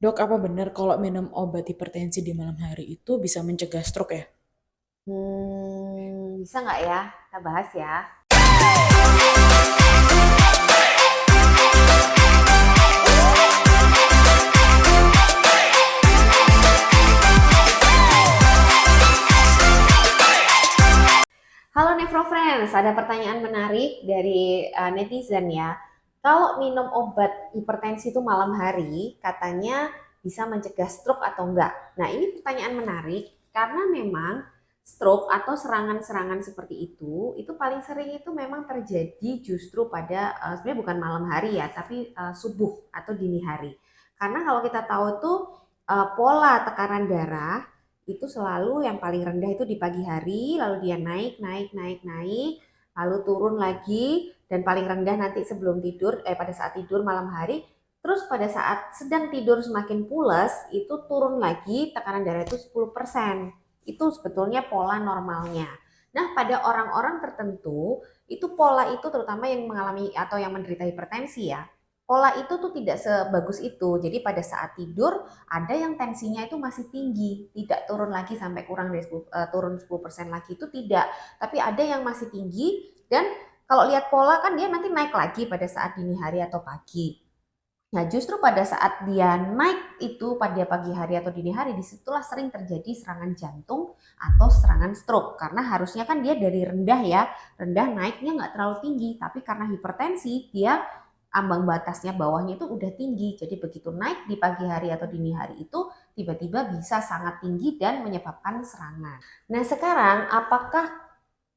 Dok, apa benar kalau minum obat hipertensi di malam hari itu bisa mencegah stroke ya? Bisa nggak ya? Kita bahas ya. Halo Nefro Friends, ada pertanyaan menarik dari netizen ya. Kalau minum obat hipertensi itu malam hari, katanya bisa mencegah stroke atau enggak? Nah, ini pertanyaan menarik karena memang stroke atau serangan-serangan seperti itu paling sering itu memang terjadi justru pada sebenarnya bukan malam hari ya, tapi subuh atau dini hari. Karena kalau kita tahu tuh pola tekanan darah itu selalu yang paling rendah itu di pagi hari, lalu dia naik, naik, naik, naik, lalu turun lagi, dan paling rendah nanti sebelum tidur, pada saat tidur malam hari, terus pada saat sedang tidur semakin pules, itu turun lagi, tekanan darah itu 10%. Itu sebetulnya pola normalnya. Nah, pada orang-orang tertentu, itu pola itu terutama yang mengalami atau yang menderita hipertensi ya, pola itu tuh tidak sebagus itu. Jadi pada saat tidur, ada yang tensinya itu masih tinggi, tidak turun lagi sampai kurang dari 10, turun 10% lagi itu tidak. Tapi ada yang masih tinggi dan kalau lihat pola kan dia nanti naik lagi pada saat dini hari atau pagi. Nah, justru pada saat dia naik itu pada pagi hari atau dini hari, disitulah sering terjadi serangan jantung atau serangan stroke. Karena harusnya kan dia dari rendah ya, rendah naiknya nggak terlalu tinggi. Tapi karena hipertensi, dia ambang batasnya bawahnya itu udah tinggi. Jadi begitu naik di pagi hari atau dini hari itu, tiba-tiba bisa sangat tinggi dan menyebabkan serangan. Nah, sekarang apakah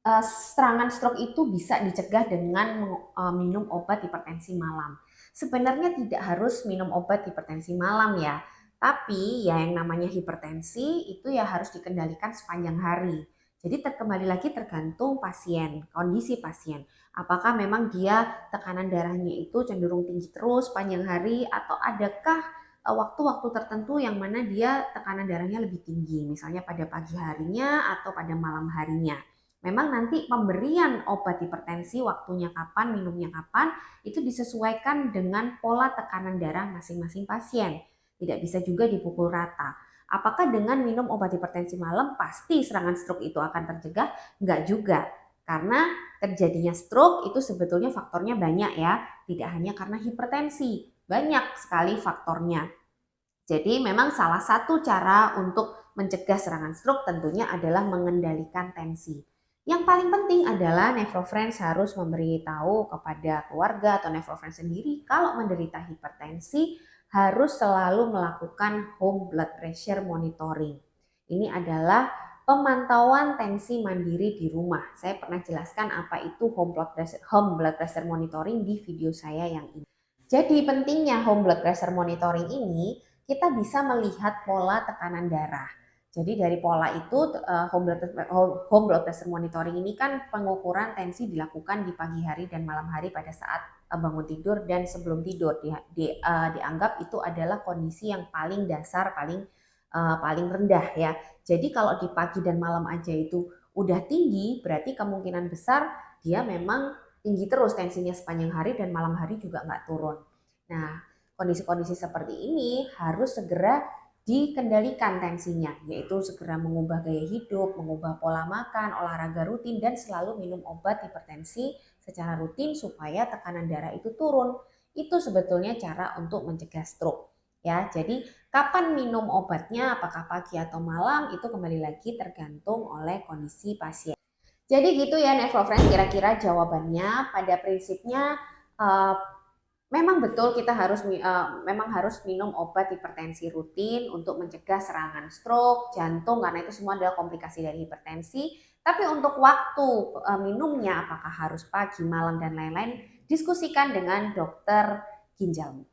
serangan stroke itu bisa dicegah dengan minum obat hipertensi malam? Sebenarnya tidak harus minum obat hipertensi malam ya, tapi ya yang namanya hipertensi itu ya harus dikendalikan sepanjang hari. Jadi kembali lagi tergantung pasien, kondisi pasien. Apakah memang dia tekanan darahnya itu cenderung tinggi terus panjang hari atau adakah waktu-waktu tertentu yang mana dia tekanan darahnya lebih tinggi, misalnya pada pagi harinya atau pada malam harinya. Memang nanti pemberian obat hipertensi waktunya kapan, minumnya kapan, itu disesuaikan dengan pola tekanan darah masing-masing pasien. Tidak bisa juga dipukul rata. Apakah dengan minum obat hipertensi malam pasti serangan stroke itu akan tercegah? Enggak juga. Karena terjadinya stroke itu sebetulnya faktornya banyak ya. Tidak hanya karena hipertensi. Banyak sekali faktornya. Jadi memang salah satu cara untuk mencegah serangan stroke tentunya adalah mengendalikan tensi. Yang paling penting adalah Nefrofriends harus memberitahu kepada keluarga atau Nefrofriends sendiri kalau menderita hipertensi harus selalu melakukan home blood pressure monitoring. Ini adalah pemantauan tensi mandiri di rumah. Saya pernah jelaskan apa itu home blood pressure monitoring di video saya yang ini. Jadi pentingnya home blood pressure monitoring ini kita bisa melihat pola tekanan darah. Jadi dari pola itu home blood pressure monitoring ini kan pengukuran tensi dilakukan di pagi hari dan malam hari pada saat bangun tidur dan sebelum tidur dianggap itu adalah kondisi yang paling dasar paling rendah ya. Jadi kalau di pagi dan malam aja itu udah tinggi berarti kemungkinan besar dia memang tinggi terus tensinya sepanjang hari dan malam hari juga nggak turun. Nah, kondisi-kondisi seperti ini harus segera dikendalikan tensinya, yaitu segera mengubah gaya hidup, mengubah pola makan, olahraga rutin, dan selalu minum obat hipertensi secara rutin supaya tekanan darah itu turun. Itu sebetulnya cara untuk mencegah stroke. Ya, jadi kapan minum obatnya, apakah pagi atau malam, itu kembali lagi tergantung oleh kondisi pasien. Jadi gitu ya Nefrofriends, kira-kira jawabannya pada prinsipnya uh, memang betul kita memang harus minum obat hipertensi rutin untuk mencegah serangan stroke, jantung karena itu semua adalah komplikasi dari hipertensi. Tapi untuk waktu minumnya apakah harus pagi, malam dan lain-lain, diskusikan dengan dokter ginjal.